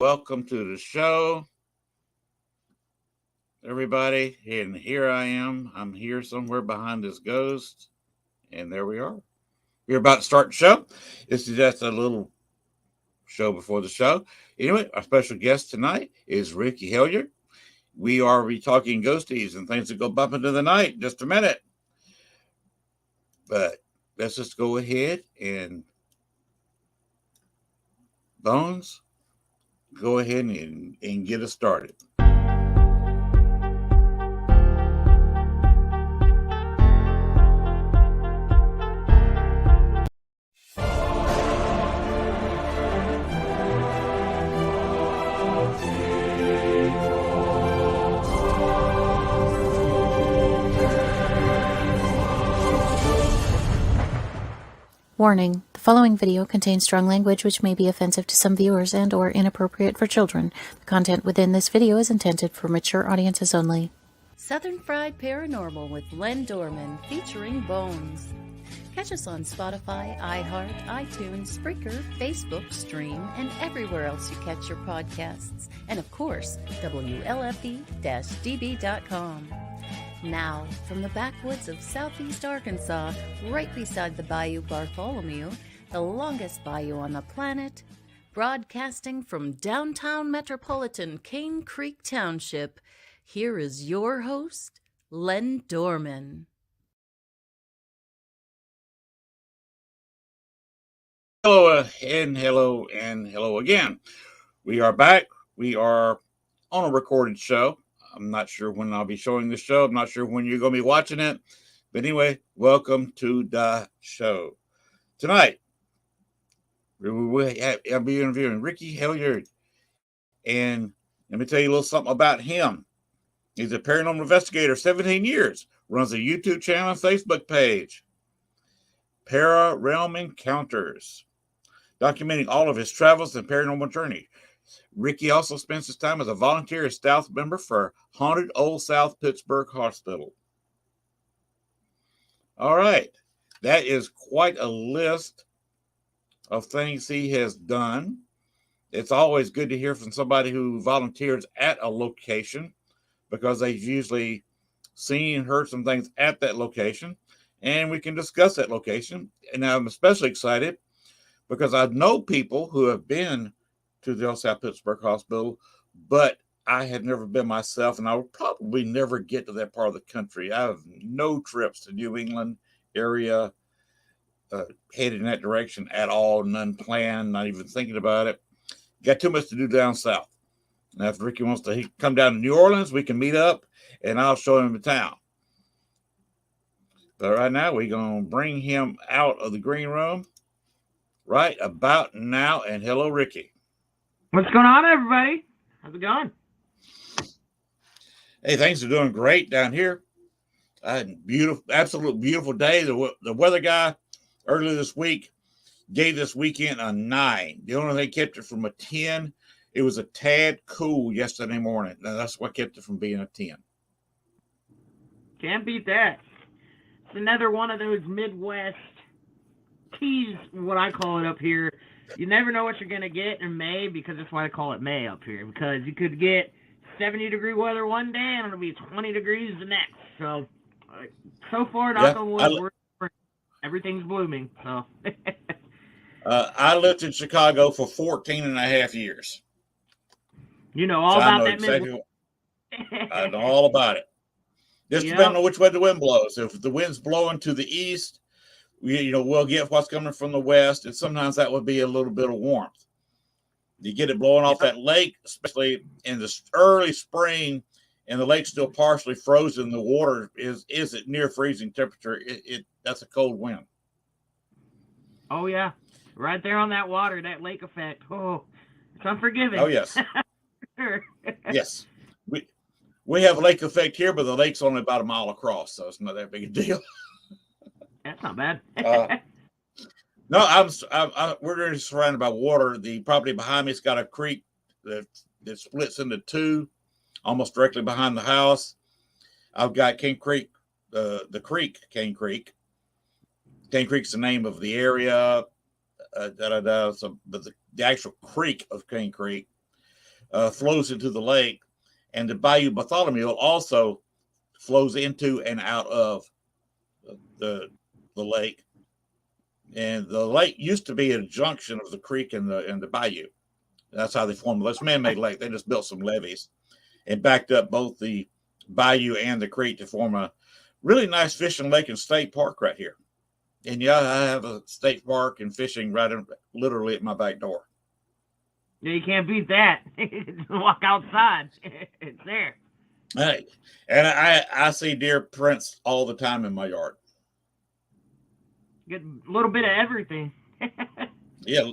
Welcome to the show, everybody. And here I am. I'm here somewhere behind this ghost. And there we are. We're about to start the show. This is just a little show before the show. Anyway, our special guest tonight is Ricky Hellard. We are be talking ghosties and things that go bump into the night in just a minute. But let's just go ahead and Bones, go ahead and get us started. Warning: the following video contains strong language which may be offensive to some viewers and or inappropriate for children. The content within this video is intended for mature audiences only. Southern Fried Paranormal with Len Dorman featuring Bones. Catch us on Spotify, iHeart, iTunes, Spreaker, Facebook, Stream, and everywhere else you catch your podcasts. And of course, WLFD-DB.com. Now, from the backwoods of southeast Arkansas, right beside the Bayou Bartholomew, the longest bayou on the planet, broadcasting from downtown metropolitan Cane Creek Township, here is your host, Len Dorman. Hello and hello again. We are back. We are on a recorded show. I'm not sure when I'll be showing the show. I'm not sure when you're going to be watching it. But anyway, welcome to the show. Tonight, I'll be interviewing Ricky Hellard. And let me tell you a little something about him. He's a paranormal investigator, 17 years, runs a YouTube channel and Facebook page, Para-Realm Encounters, documenting all of his travels and paranormal journey. Ricky also spends his time as a volunteer and staff member for Haunted Old South Pittsburgh Hospital. All right. That is quite a list of things he has done. It's always good to hear from somebody who volunteers at a location because they've usually seen and heard some things at that location, and we can discuss that location. And I'm especially excited because I know people who have been to the Old South Pittsburgh Hospital, but I had never been myself, and I would probably never get to that part of the country. I have no trips to New England area headed in that direction at all, none planned, not even thinking about it. Got too much to do down south. Now, if Ricky wants to come down to New Orleans, we can meet up, and I'll show him the town. But right now, we're going to bring him out of the green room right about now. And hello, Ricky. What's going on, everybody? How's it going? Hey, things are doing great down here. Absolute beautiful day. The weather guy earlier this week gave this weekend a 9. The only thing kept it from a 10. It was a tad cool yesterday morning. Now, that's what kept it from being a 10. Can't beat that. It's another one of those Midwest teas, what I call it up here. You never know what you're going to get in May, because that's why I call it May up here, because you could get 70-degree weather one day and it'll be 20 degrees the next. So far, knock on wood, everything's blooming. So I lived in Chicago for 14 and a half years. You know all about that exactly I know all about it. Just depending on which way the wind blows. If the wind's blowing to the east, we'll get what's coming from the west, and sometimes that would be a little bit of warmth. You get it blowing off that lake, especially in the early spring, and the lake's still partially frozen. The water is at near freezing temperature. That's a cold wind. Oh yeah, right there on that water, that lake effect. Oh, it's unforgiving. Oh yes, yes. We have a lake effect here, but the lake's only about a mile across, so it's not that big a deal. That's not bad. No, we're surrounded by water. The property behind me's got a creek that splits into two, almost directly behind the house. I've got Cane Creek, the creek, Cane Creek. Cane Creek's the name of the area. So, but the actual creek of Cane Creek flows into the lake, and the Bayou Bartholomew also flows into and out of the lake. And the lake used to be a junction of the creek and the bayou. That's how they formed this man-made lake. They just built some levees and backed up both the bayou and the creek to form a really nice fishing lake and state park right here. And yeah, I have a state park and fishing literally at my back door. Yeah, you can't beat that. Walk outside. It's there. Hey, and I see deer prints all the time in my yard. Get a little bit of everything. Yeah.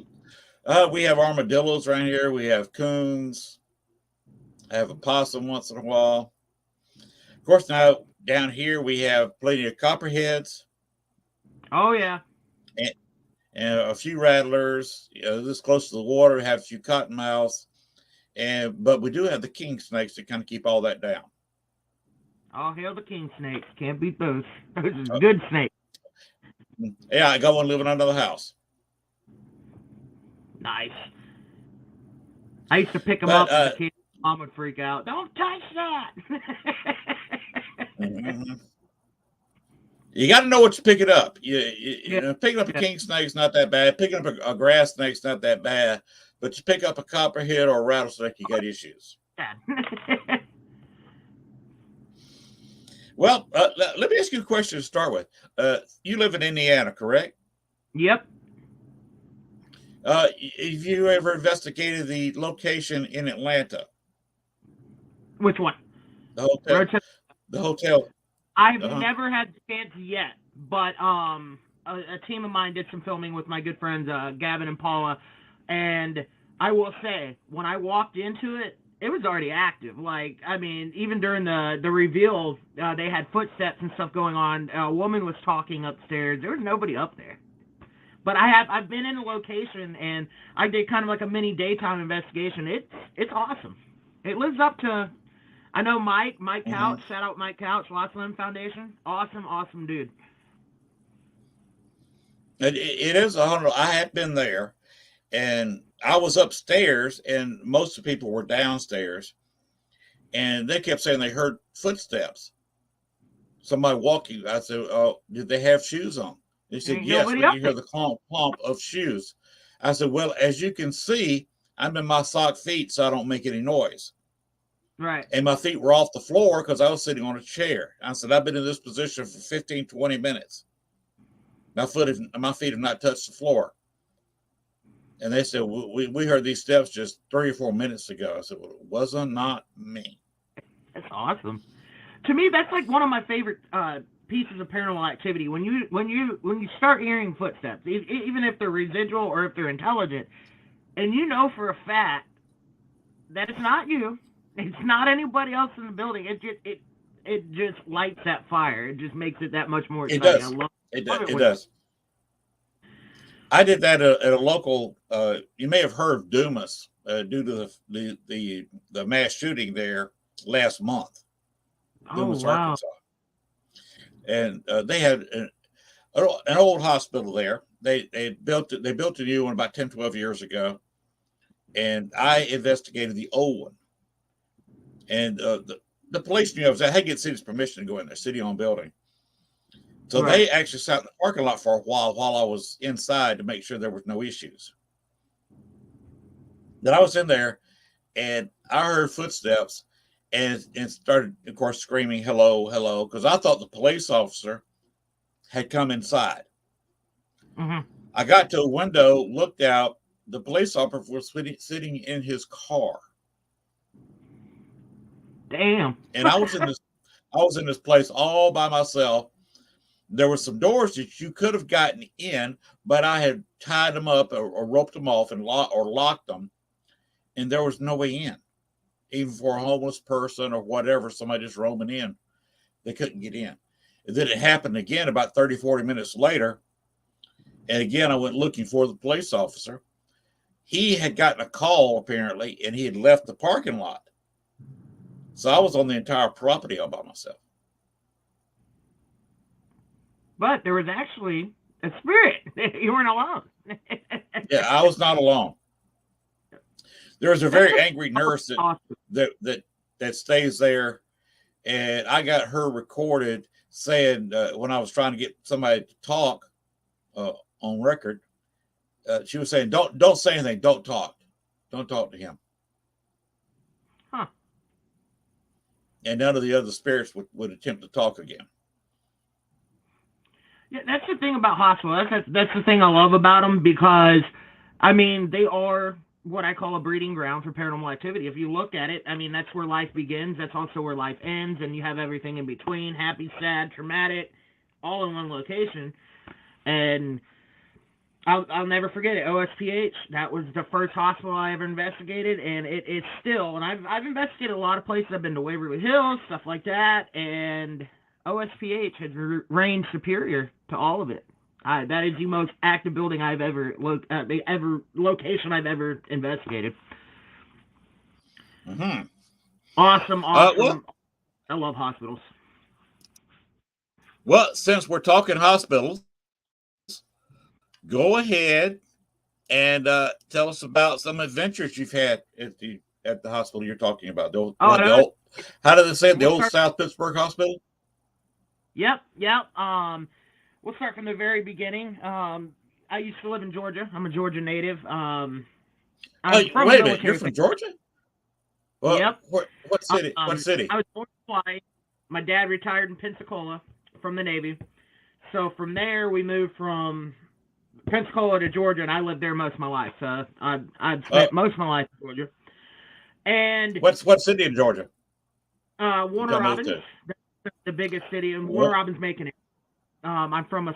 We have armadillos around here. We have coons. I have a possum once in a while. Of course, now down here we have plenty of copperheads. Oh, yeah. And a few rattlers. This close to the water, we have a few cottonmouths. But we do have the king snakes to kind of keep all that down. All hail the king snakes. Can't beat those. Those are good snakes. Yeah, I got one living under the house. Nice. I used to pick them up as a kid. Mom would freak out. Don't touch that. Mm-hmm. You got to know what you're picking up. You know, picking up a king snake's not that bad. Picking up a grass snake's not that bad. But you pick up a copperhead or a rattlesnake, you got issues. Well, let me ask you a question to start with. You live in Indiana, correct? Yep. Have you ever investigated the location in Atlanta? Which one? The hotel. The hotel. I've never had the chance yet, but a team of mine did some filming with my good friends Gavin and Paula, and I will say when I walked into it, it was already active. Like, I mean, even during the reveal, they had footsteps and stuff going on. A woman was talking upstairs. There was nobody up there. But I've been in the location, and I did kind of like a mini daytime investigation. It's awesome. It lives up to, I know Mike Couch, shout out Mike Couch, Lost Limb Foundation. Awesome dude. It is I had been there, and I was upstairs, and most of the people were downstairs, and they kept saying they heard footsteps. Somebody walking. I said, "Oh, did they have shoes on?" They said, "Yes, we can hear the clomp of shoes." I said, "Well, as you can see, I'm in my sock feet, so I don't make any noise." Right. And my feet were off the floor because I was sitting on a chair. I said, "I've been in this position for 15, 20 minutes. My feet have not touched the floor." And they said, we heard these steps just 3 or 4 minutes ago. I said, "Well, it wasn't not me." That's awesome. To me, that's like one of my favorite pieces of paranormal activity. When you start hearing footsteps, even if they're residual or if they're intelligent, and you know for a fact that it's not you, it's not anybody else in the building. It just lights that fire. It just makes it that much more exciting. It does. I did that at a local. You may have heard of Dumas due to the mass shooting there last month. Dumas, Arkansas, and they had an old hospital there. They built a new one about 10, 12 years ago, and I investigated the old one. And the police knew I was there. I had to get the city's permission to go in there, city-owned building. So They actually sat in the parking lot for a while I was inside to make sure there was no issues. Then I was in there, and I heard footsteps, and started, of course, screaming, "Hello, hello," because I thought the police officer had come inside. Mm-hmm. I got to a window, looked out. The police officer was sitting in his car. Damn. And I was in this place all by myself. There were some doors that you could have gotten in, but I had tied them up or roped them off and locked them, and there was no way in. Even for a homeless person or whatever, somebody just roaming in, they couldn't get in. And then it happened again about 30, 40 minutes later. And again, I went looking for the police officer. He had gotten a call, apparently, and he had left the parking lot. So I was on the entire property all by myself. But there was actually a spirit. You weren't alone. Yeah, I was not alone. There's a very angry nurse Awesome. that stays there, and I got her recorded saying when I was trying to get somebody to talk on record, she was saying, "Don't say anything. Don't talk to him." Huh. And none of the other spirits would attempt to talk again. Yeah, that's the thing about hospitals. That's the thing I love about them, because, I mean, they are what I call a breeding ground for paranormal activity. If you look at it, I mean, that's where life begins. That's also where life ends, and you have everything in between: happy, sad, traumatic, all in one location. And I'll never forget it. OSPH, that was the first hospital I ever investigated, and it's still. And I've investigated a lot of places. I've been to Waverly Hills, stuff like that, and OSPH has reigned superior to all of it. That is the most active building I've location I've ever investigated. Mm-hmm. Awesome. Well, I love hospitals. Well, since we're talking hospitals, go ahead and tell us about some adventures you've had at the hospital you're talking about. How did they say it? The old South Pittsburgh Hospital? Yep. We'll start from the very beginning. I used to live in Georgia. I'm a Georgia native. Wait a minute, you're from Georgia? Well, yep. What city? What city? I was born in Hawaii. My dad retired in Pensacola from the Navy. So from there, we moved from Pensacola to Georgia, and I lived there most of my life. So I've spent most of my life in Georgia. And what city in Georgia? Warner Robins, the biggest city, and Warner Robins, Macon. I'm from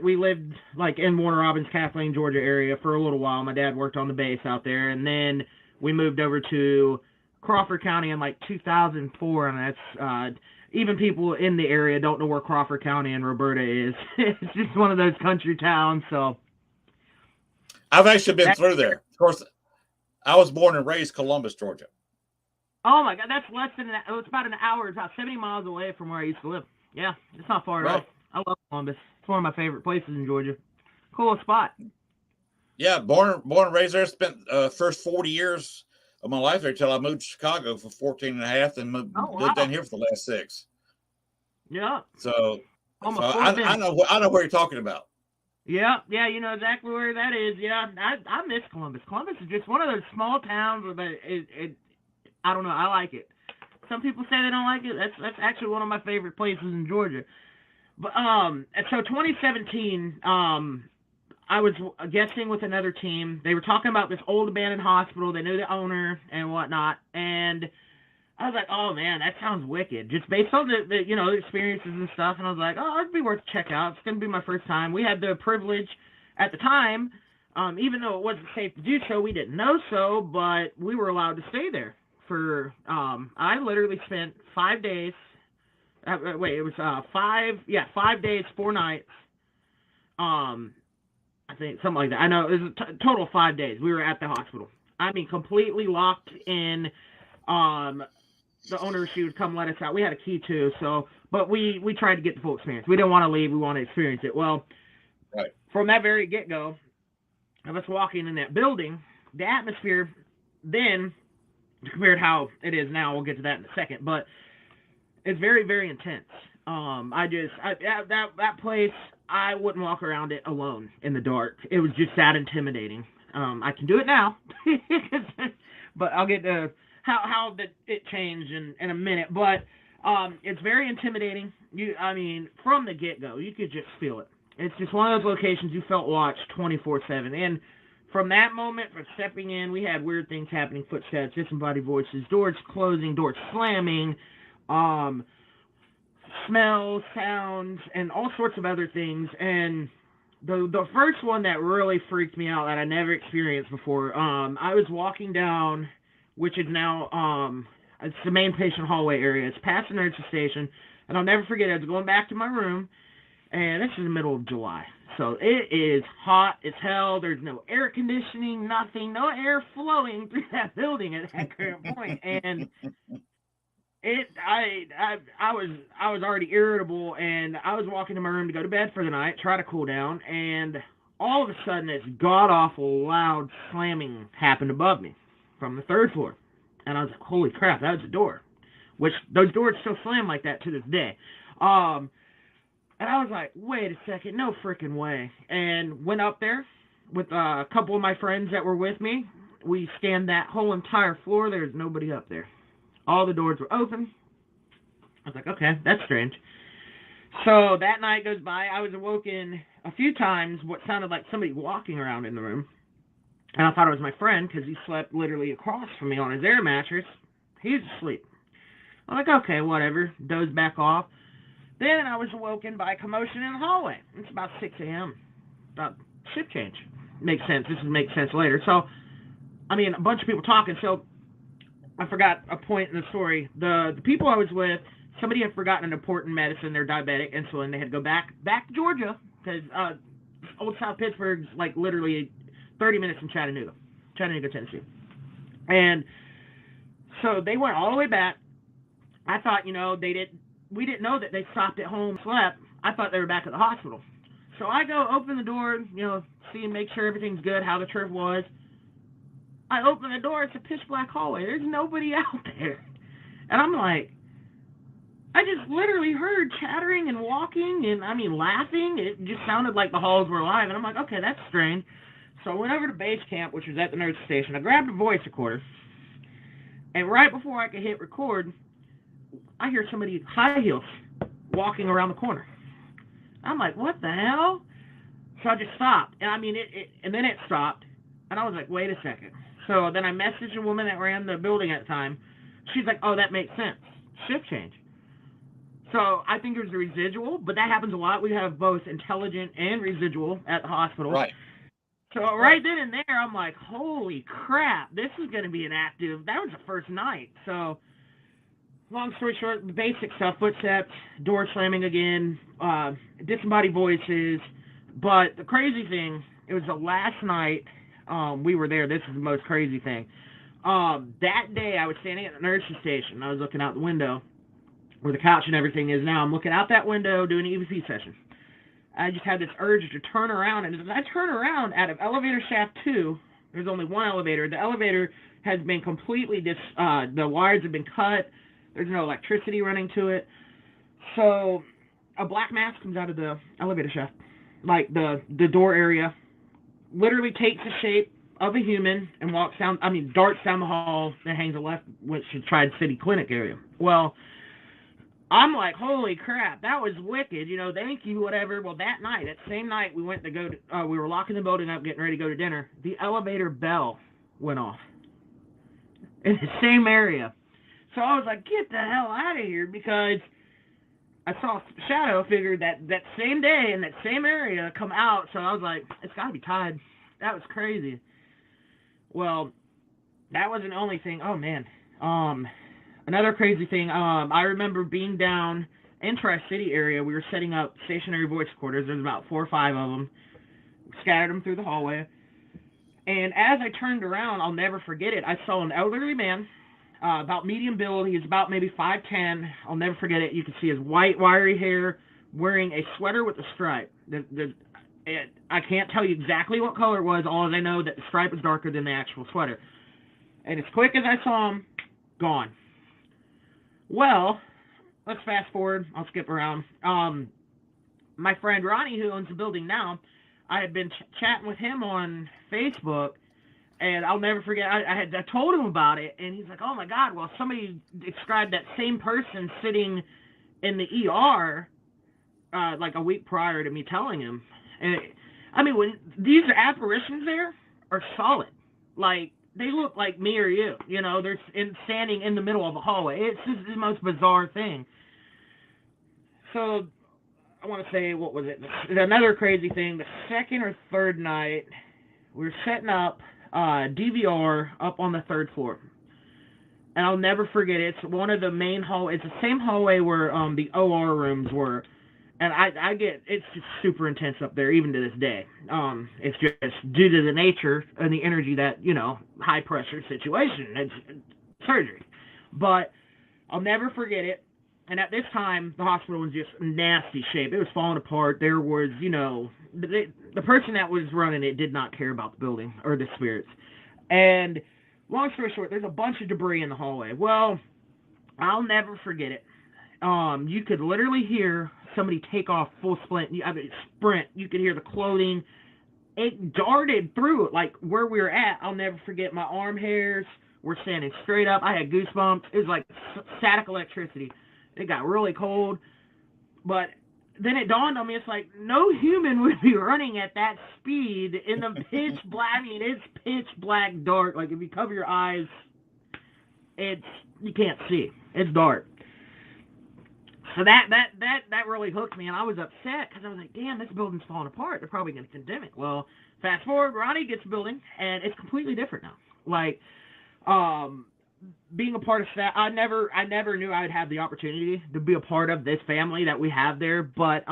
we lived like in Warner Robins, Kathleen, Georgia area for a little while. My dad worked on the base out there, and then we moved over to Crawford County in like 2004, and that's even people in the area don't know where Crawford County and Roberta is. It's just one of those country towns. So I've actually been through there. Of course, I was born and raised Columbus, Georgia. Oh my God, that's less than it's about an hour. It's about 70 miles away from where I used to live. Yeah, it's not far at all. I love Columbus. It's one of my favorite places in Georgia. Coolest spot. Yeah, born and raised there. Spent first 40 years of my life there until I moved to Chicago for 14 and a half, and lived down here for the last 6. Yeah. So I know where you're talking about. Yeah, you know exactly where that is. Yeah, I miss Columbus. Columbus is just one of those small towns where I don't know. I like it. Some people say they don't like it. That's actually one of my favorite places in Georgia. But so 2017, I was guessing with another team. They were talking about this old abandoned hospital. They knew the owner and whatnot, and I was like, oh man, that sounds wicked. Just based on the experiences and stuff, and I was like, oh, it'd be worth a check out. It's gonna be my first time. We had the privilege at the time, even though it wasn't safe to do so, we didn't know so, but we were allowed to stay there for. I literally spent 5 days. It was 5 days, 4 nights. I think something like that. I know it was a total of 5 days. We were at the hospital. I mean, completely locked in. The owner, she would come let us out. We had a key too, but we tried to get the full experience. We didn't want to leave. We wanted to experience it. Well, right from that very get-go of us walking in that building, the atmosphere then, compared to how it is now, we'll get to that in a second, but it's very, very intense. That place, I wouldn't walk around it alone in the dark. It was just that intimidating. I can do it now, but I'll get to how it changed in a minute. But it's very intimidating. From the get-go, you could just feel it. It's just one of those locations you felt watched 24/7. And from that moment, from stepping in, we had weird things happening, footsteps, disembodied voices, doors closing, doors slamming, smells, sounds, and all sorts of other things. And the first one that really freaked me out that I never experienced before, I was walking down, which is now, it's the main patient hallway area. It's past the nurse's station. And I'll never forget, I was going back to my room, and this is the middle of July. So it is hot as hell. There's no air conditioning, nothing, no air flowing through that building at that current point. And I was already irritable, and I was walking to my room to go to bed for the night, try to cool down, and all of a sudden this god-awful loud slamming happened above me. from the third floor. And I was like, holy crap, that was a door. Which, those doors still slam like that to this day. And I was like, wait a second, no freaking way. And went up there with a couple of my friends that were with me. We scanned that whole entire floor. There's nobody up there. All the doors were open. I was like, okay, that's strange. So that night goes by. I was awoken a few times what sounded like somebody walking around in the room. And I thought it was my friend because he slept literally across from me on his air mattress. He was asleep. I'm like, okay, whatever. Dozed back off. Then I was awoken by a commotion in the hallway. It's about 6 a.m. About shift change. Makes sense. This will make sense later. So, I mean, a bunch of people talking. So, I forgot a point in the story. The people I was with, somebody had forgotten an important medicine. They're diabetic, insulin. They had to go back to Georgia because Old South Pittsburgh's like literally 30 minutes from Chattanooga, Tennessee. And so they went all the way back. I thought, we didn't know that they stopped at home, slept. I thought they were back at the hospital. So I go open the door, see and make sure everything's good, how the trip was. I open the door, it's a pitch black hallway. There's nobody out there. And I'm like, I just literally heard chattering and walking and, laughing. It just sounded like the halls were alive. And I'm like, okay, that's strange. So I went over to base camp, which was at the nurse station. I grabbed a voice recorder. And right before I could hit record, I hear somebody high heels walking around the corner. I'm like, what the hell? So I just stopped. And and then it stopped. And I was like, wait a second. So then I messaged a woman that ran the building at the time. She's like, oh, that makes sense. Shift change. So I think there's a residual, but that happens a lot. We have both intelligent and residual at the hospital. Right. So right then and there, I'm like, holy crap, this is going to be an active. That was the first night. So long story short, the basic stuff, footsteps, door slamming again, disembodied voices. But the crazy thing, it was the last night we were there. This is the most crazy thing. That day, I was standing at the nurse's station. I was looking out the window where the couch and everything is now. I'm looking out that window doing an EVP session. I just had this urge to turn around. And as I turn around out of elevator shaft 2, there's only one elevator. The elevator has been completely, the wires have been cut. There's no electricity running to it. So a black mass comes out of the elevator shaft. Like the door area. Literally takes the shape of a human and darts down the hall and hangs a left, which is Tri City Clinic area. Well, I'm like, holy crap, that was wicked, thank you, whatever. Well, that night, that same night, we went to we were locking the building up, getting ready to go to dinner. The elevator bell went off in the same area. So I was like, get the hell out of here, because I saw a shadow figure that same day in that same area come out. So I was like, it's got to be tied. That was crazy. Well, that wasn't the only thing. Oh, man. Another crazy thing, I remember being down in Tri-City area. We were setting up stationary voice recorders. There's about 4 or 5 of them. Scattered them through the hallway. And as I turned around, I'll never forget it, I saw an elderly man, about medium build. He was about maybe 5'10". I'll never forget it. You could see his white, wiry hair, wearing a sweater with a stripe. I can't tell you exactly what color it was. All I know that the stripe was darker than the actual sweater. And as quick as I saw him, gone. Well, let's fast forward. I'll skip around. My friend Ronnie, who owns the building now, I had been chatting with him on Facebook, and I'll never forget. I told him about it, and he's like, "Oh my God!" Well, somebody described that same person sitting in the ER like a week prior to me telling him. And when these apparitions there are solid, like. They look like me or you, they're standing in the middle of a hallway. It's just the most bizarre thing. So, I want to say, what was it? Another crazy thing, the second or third night, we were setting up DVR up on the 3rd floor. And I'll never forget it. It's one of the main hallways. It's the same hallway where the OR rooms were. And it's just super intense up there, even to this day. It's just due to the nature and the energy that, high pressure situation. It's surgery. But I'll never forget it. And at this time, the hospital was just nasty shape. It was falling apart. There was, the person that was running it did not care about the building or the spirits. And long story short, there's a bunch of debris in the hallway. Well, I'll never forget it. You could literally hear somebody take off full sprint. Sprint. You could hear the clothing. It darted through it, like where we were at. I'll never forget. My arm hairs were standing straight up. I had goosebumps. It was like static electricity. It got really cold, but then it dawned on me, it's like no human would be running at that speed in the pitch black. I mean, it's pitch black dark. Like if you cover your eyes, you can't see. It's dark. So that really hooked me, and I was upset because I was like, damn, this building's falling apart. They're probably going to condemn it. Well, fast forward, Ronnie gets a building, and it's completely different now. Like, being a part of that, I never knew I would have the opportunity to be a part of this family that we have there. But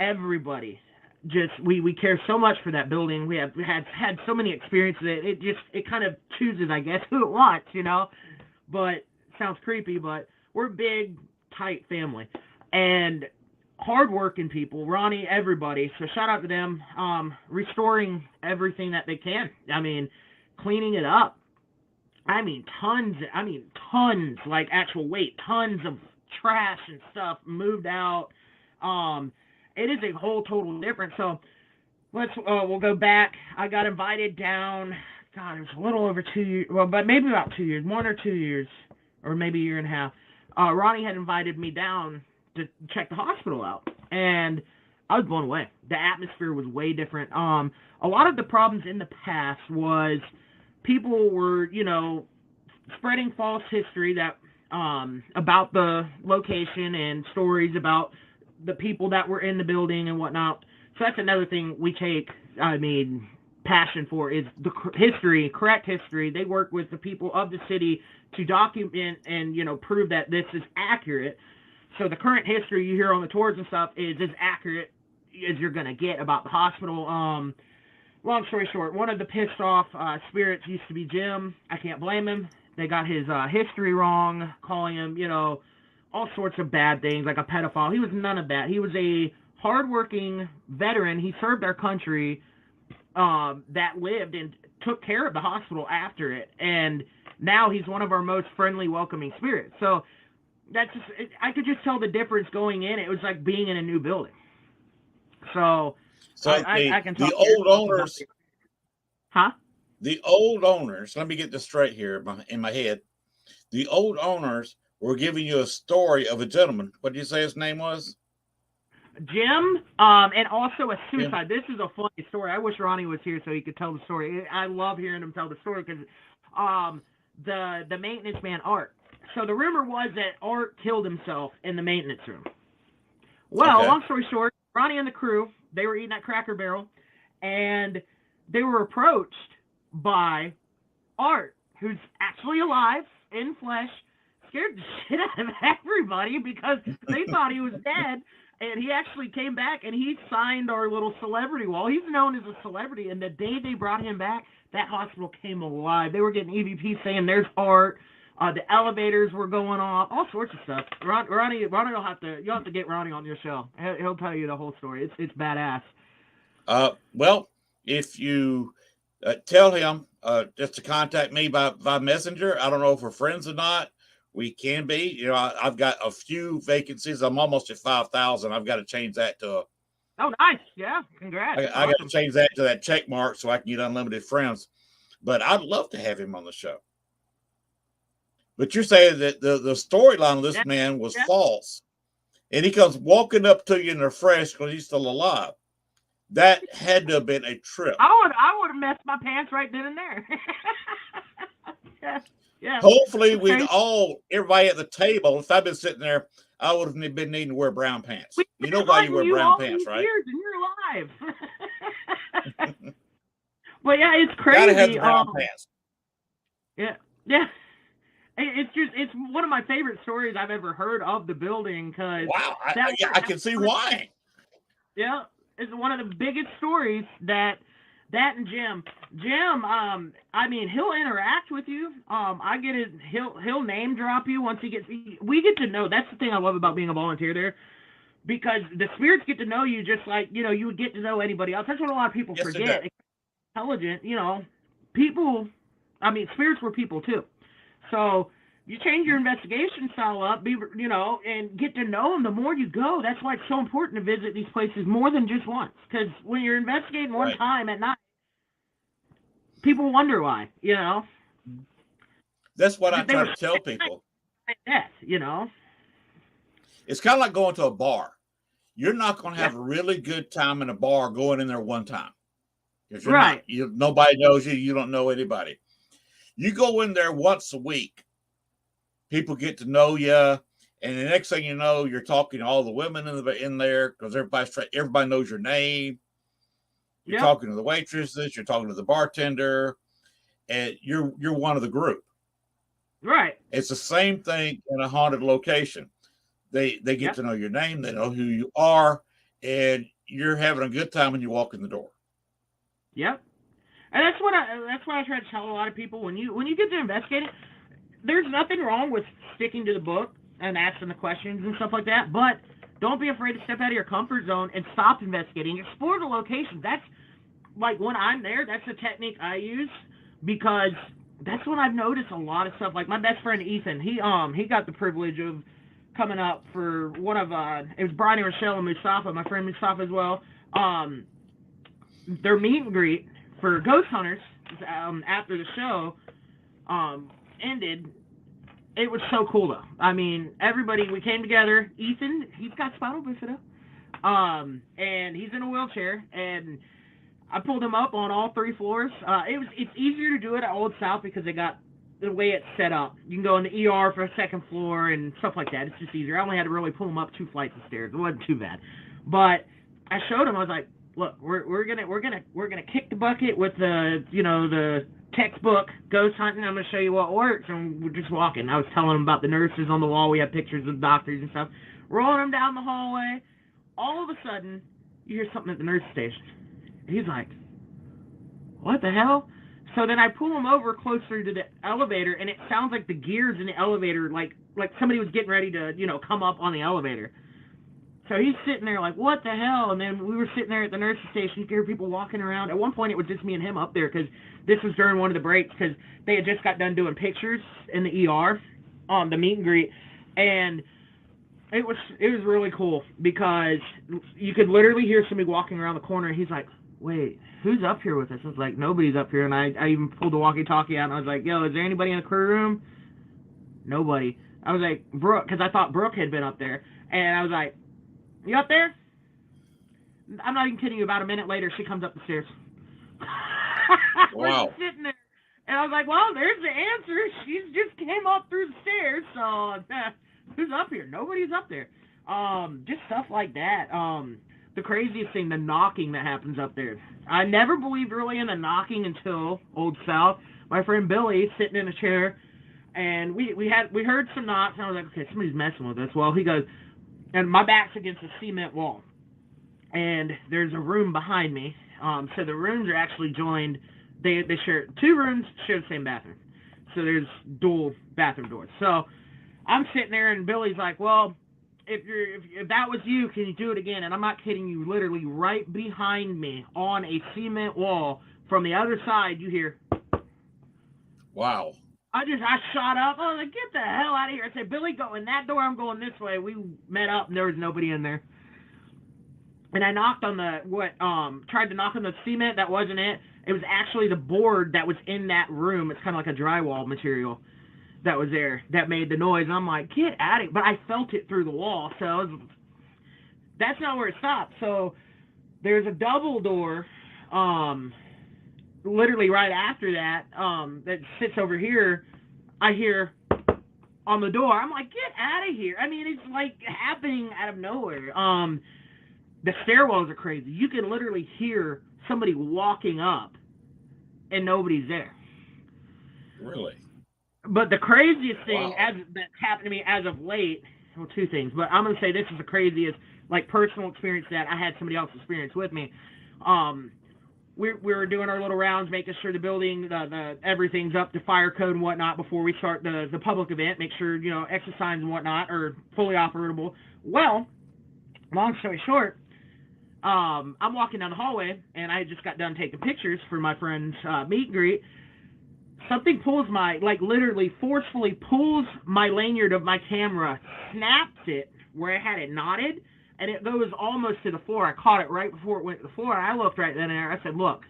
everybody, just we care so much for that building. We have had so many experiences. It kind of chooses, I guess, who it wants, you know. But sounds creepy, but we're a big, tight family and hardworking people. Ronnie, everybody. So shout out to them. Restoring everything that they can. I mean, cleaning it up. I mean, tons, like actual weight, tons of trash and stuff moved out. It is a whole total difference. So we'll go back. I got invited down. God, it was a little over 2 years. Well, but maybe about 2 years, 1 or 2 years, or maybe a year and a half. Ronnie had invited me down to check the hospital out, and I was blown away. The atmosphere was way different. A lot of the problems in the past was people were, you know, spreading false history that about the location and stories about the people that were in the building and whatnot. So that's another thing we take, passion for, is the correct history. They work with the people of the city to document and, you know, prove that this is accurate. So the current history you hear on the tours and stuff is as accurate as you're going to get about the hospital. Long story short, one of the pissed off spirits used to be Jim. I can't blame him. They got his history wrong, calling him, you know, all sorts of bad things, like a pedophile. He was none of that. He was a hardworking veteran. He served our country, that lived and took care of the hospital after it. And now he's one of our most friendly, welcoming spirits. So that's just, I could just tell the difference going in. It was like being in a new building. So I can talk the old owners, huh? The old owners, let me get this straight here in my head. The old owners were giving you a story of a gentleman. What did you say his name was? Jim, and also a suicide. Jim. This is a funny story. I wish Ronnie was here so he could tell the story. I love hearing him tell the story because the maintenance man, Art. So the rumor was that Art killed himself in the maintenance room. Well, long story short, Ronnie and the crew, they were eating at Cracker Barrel, and they were approached by Art, who's actually alive in flesh, scared the shit out of everybody because they thought he was dead. And he actually came back and he signed our little celebrity wall. He's known as a celebrity. And the day they brought him back, that hospital came alive. They were getting EVP saying, "There's Art." The elevators were going off, all sorts of stuff. Ronnie, you'll have to get Ronnie on your show. He'll tell you the whole story. It's badass. Well, if you tell him just to contact me by messenger, I don't know if we're friends or not. We can be. You know, I've got a few vacancies. I'm almost at 5,000. I've got to change that to. Oh, nice! Yeah, congrats. I got to change that to that check mark so I can get unlimited friends. But I'd love to have him on the show. But you're saying that the storyline of this man was false, and he comes walking up to you in the fresh because he's still alive. That had to have been a trip. I would have messed my pants right then and there. Yeah. Hopefully, everybody at the table, if I'd been sitting there, I would have been needing to wear brown pants. You know why you wear brown pants, right? Years and you're alive. But yeah, it's crazy. Gotta have the brown pants. Yeah. It's one of my favorite stories I've ever heard of the building. Cause wow, I can see why. Yeah, it's one of the biggest stories that and Jim, he'll interact with you. I get it. He'll name drop you once we get to know. That's the thing I love about being a volunteer there, because the spirits get to know you just like, you know, you would get to know anybody else. That's what a lot of people forget. Intelligent, you know, people I mean, spirits were people too. So you change your investigation style up, and get to know them. The more you go, that's why it's so important to visit these places more than just once. Because when you're investigating one Right. time at night, people wonder why. That's what I They try were to tell people. death. It's kind of like going to a bar. You're not going to have Yeah. a really good time in a bar going in there one time. Because Right. Nobody knows you. You don't know anybody. You go in there once a week. People get to know you. And the next thing you know, you're talking to all the women in there because everybody knows your name. You're Yep. talking to the waitresses. You're talking to the bartender. And you're one of the group. Right. It's the same thing in a haunted location. They get Yep. to know your name, they know who you are, and you're having a good time when you walk in the door. Yep. And that's what I try to tell a lot of people when you get to investigating, there's nothing wrong with sticking to the book and asking the questions and stuff like that, but don't be afraid to step out of your comfort zone and stop investigating. Explore the location. That's like when I'm there, that's the technique I use because that's when I've noticed a lot of stuff. Like my best friend Ethan, he got the privilege of coming up for one of it was Brian and Rochelle and Mustafa, my friend Mustafa as well. Their meet and greet for Ghost Hunters after the show ended. It was so cool though. I mean, everybody, we came together. Ethan, he's got spinal bifida, and he's in a wheelchair, and I pulled him up on all 3 floors. It's easier to do it at Old South because they got the way it's set up. You can go in the ER for a 2nd floor and stuff like that. It's just easier. I only had to really pull him up 2 flights of stairs. It wasn't too bad. But I showed him. I was like, look, we're gonna kick the bucket with the textbook ghost hunting. I'm gonna show you what works, and we're just walking. I was telling him about the nurses on the wall. We have pictures of doctors and stuff. Rolling him down the hallway. All of a sudden, you hear something at the nurse station. He's like, what the hell? So then I pull him over closer to the elevator, and it sounds like the gears in the elevator, like somebody was getting ready to, come up on the elevator. So he's sitting there like, what the hell? And then we were sitting there at the nurse's station. You could hear people walking around. At one point, it was just me and him up there because this was during one of the breaks because they had just got done doing pictures in the ER, the meet and greet. And it was really cool because you could literally hear somebody walking around the corner, and he's like, wait, who's up here with us? I was like, nobody's up here. And I even pulled the walkie-talkie out, and I was like, yo, is there anybody in the crew room? Nobody. I was like, Brooke, because I thought Brooke had been up there. And I was like, you up there? I'm not even kidding you. About a minute later, she comes up the stairs. Wow. We're sitting there. And I was like, well, there's the answer. She just came up through the stairs. So who's up here? Nobody's up there. Just stuff like that. The craziest thing, the knocking that happens up there. I never believed really in the knocking until Old South. My friend Billy sitting in a chair, and we heard some knocks, and I was like, okay, somebody's messing with us. Well, he goes, and my back's against a cement wall, and there's a room behind me. So the rooms are actually joined. They share 2 rooms, share the same bathroom. So there's dual bathroom doors. So I'm sitting there, and Billy's like, well, if that was you, can you do it again? And I'm not kidding you, literally right behind me on a cement wall from the other side, you hear. Wow. I shot up. I was like, get the hell out of here. I said, Billy, go in that door. I'm going this way. We met up, and there was nobody in there. And I knocked on tried to knock on the cement. That wasn't it. It was actually the board that was in that room. It's kind of like a drywall material that was there that made the noise. And I'm like, get out of here. But I felt it through the wall. So that's not where it stopped. So there's a double door, literally right after that, that sits over here. I hear on the door. I'm like, get out of here. I mean, it's like happening out of nowhere. The stairwells are crazy. You can literally hear somebody walking up and nobody's there. Really? But the craziest thing Wow. that's happened to me as of late, well, 2 things, but I'm going to say this is the craziest, like, personal experience that I had somebody else experience with me. We were doing our little rounds, making sure the building, the everything's up to fire code and whatnot before we start the public event, make sure, exit signs and whatnot are fully operable. Well, long story short, I'm walking down the hallway, and I just got done taking pictures for my friend's meet and greet. something pulls literally forcefully pulls my lanyard of my camera, snaps it where I had it knotted, and it goes almost to the floor. I caught it right before it went to the floor, and I looked right then and there. I said, look,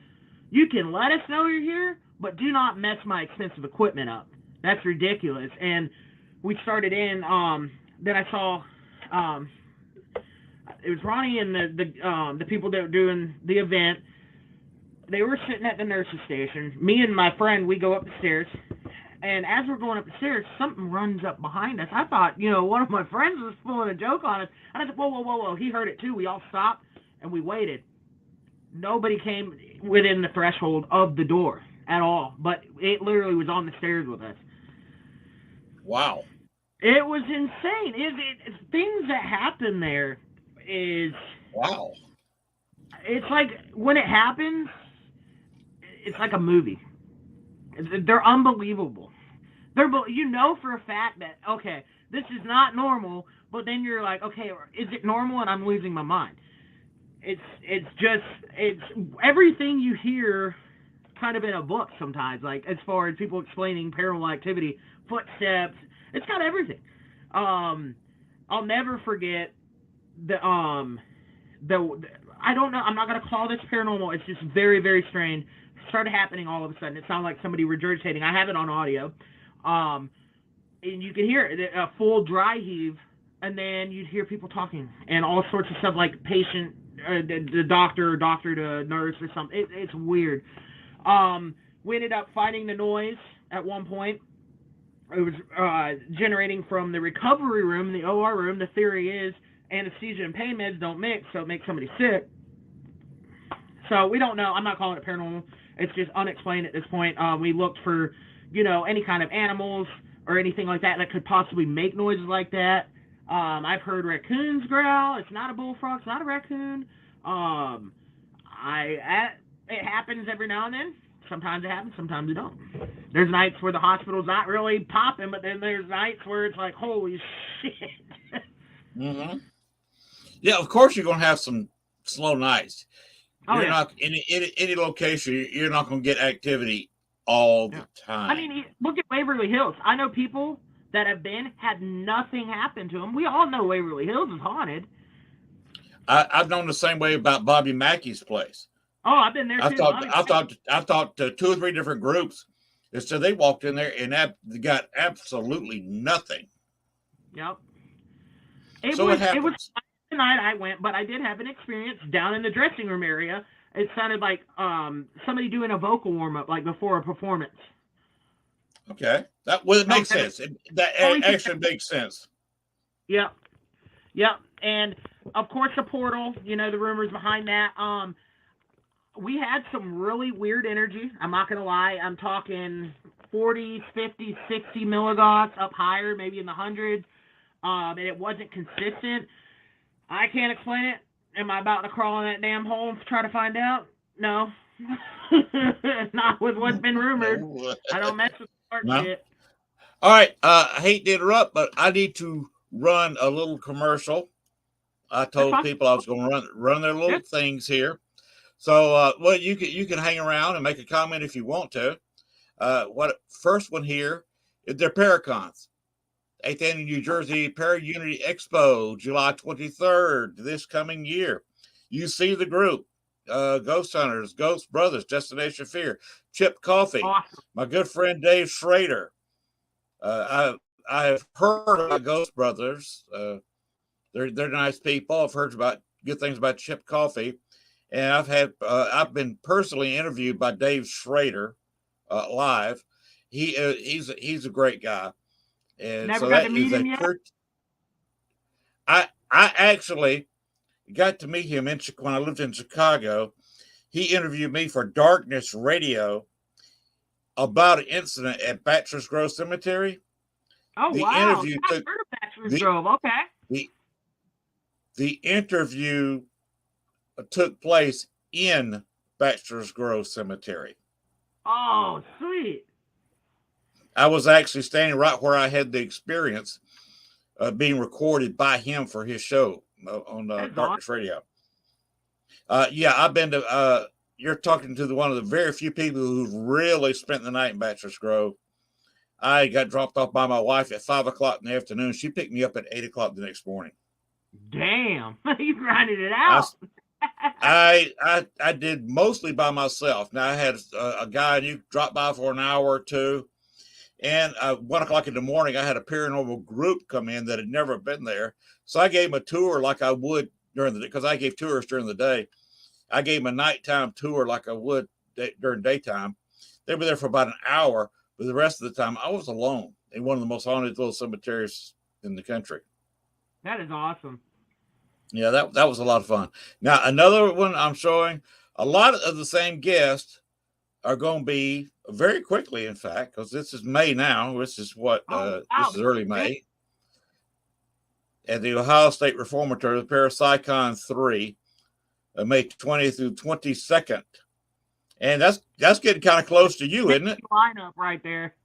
you can let us know you're here, but do not mess my expensive equipment up. That's ridiculous. And we started in, then I saw, it was Ronnie and the people that were doing the event. They were sitting at the nurse's station. Me and my friend, we go up the stairs. And as we're going up the stairs, something runs up behind us. I thought, one of my friends was pulling a joke on us. And I said, whoa, whoa, whoa, whoa. He heard it too. We all stopped and we waited. Nobody came within the threshold of the door at all. But it literally was on the stairs with us. Wow. It was insane. Things that happen there is... Wow. It's like, when it happens, it's like a movie. They're unbelievable. For a fact that, okay, this is not normal, but then you're like, okay, is it normal? And I'm losing my mind. It's everything you hear kind of in a book sometimes, like as far as people explaining paranormal activity, footsteps, it's got everything. I'll never forget I don't know, I'm not going to call this paranormal, it's just very, very strange. It started happening all of a sudden. It sounded like somebody regurgitating. I have it on audio. And you can hear it, a full dry heave, and then you'd hear people talking and all sorts of stuff like patient, the doctor to nurse or something. It's weird. We ended up finding the noise at one point. It was generating from the recovery room, the OR room. The theory is anesthesia and pain meds don't mix, so it makes somebody sick. So we don't know. I'm not calling it paranormal. It's just unexplained at this point. We looked for, any kind of animals or anything like that could possibly make noises like that. I've heard raccoons growl. It's not a bullfrog. It's not a raccoon. It happens every now and then. Sometimes it happens. Sometimes it don't. There's nights where the hospital's not really popping, but then there's nights where it's like, holy shit. Mm-hmm. Yeah, of course you're going to have some slow nights. You're not in any location. You're not going to get activity all the time. I mean, look at Waverly Hills. I know people that have had nothing happen to them. We all know Waverly Hills is haunted. I've known the same way about Bobby Mackey's place. Oh, I've been there too. I thought 2 or 3 different groups. So they walked in there and they got absolutely nothing. Yep. It was the night I went, but I did have an experience down in the dressing room area. It sounded like somebody doing a vocal warm up, like before a performance. Okay, it makes sense. That actually makes sense. Yep. And of course, the portal. The rumors behind that. We had some really weird energy. I'm not gonna lie. I'm talking 40, 50, 60 milligauss up higher, maybe in the hundreds. And it wasn't consistent. I can't explain it. Am I about to crawl in that damn hole and try to find out? No. Not with what's been rumored. I don't mess with the dark shit. All right. I hate to interrupt, but I need to run a little commercial. I told people I was going to run their little things here. So, you can hang around and make a comment if you want to. First one here is their Paracons. 8th Annual New Jersey Para-Unity Expo, July 23rd, this coming year. You see the group, Ghost Hunters, Ghost Brothers, Destination Fear, Chip Coffee, my good friend Dave Schrader. I have heard about Ghost Brothers. They're nice people. I've heard about good things about Chip Coffee. And I've been personally interviewed by Dave Schrader live. He's a great guy. And never so got that to meet him yet? I actually got to meet him when I lived in Chicago. He interviewed me for Darkness Radio about an incident at Bachelor's Grove Cemetery. Oh, wow. I've heard of Bachelor's Grove. Okay. The interview took place in Bachelor's Grove Cemetery. Oh, sweet. I was actually standing right where I had the experience being recorded by him for his show on Darkness Radio. I've been to, you're talking to one of the very few people who really spent the night in Bachelor's Grove. I got dropped off by my wife at 5 o'clock in the afternoon. She picked me up at 8 o'clock the next morning. Damn, you grinded it out. I did mostly by myself. Now I had a guy who dropped by for an hour or two, and 1 o'clock in the morning I had a paranormal group come in that had never been there. So I gave them a tour like I would during the day, because I gave tours during the day. I gave them a nighttime tour like I would during daytime. They were there for about an hour, but the rest of the time I was alone in one of the most haunted little cemeteries in the country. That is awesome. Yeah, that was a lot of fun. Now, another one I'm showing, a lot of the same guests are going to be very quickly, in fact, because this is May now. This is this is early May. At the Ohio State Reformatory, the Parapsychon 3, May 20th through 22nd. And that's getting kind of close to you, isn't it? Lineup right there.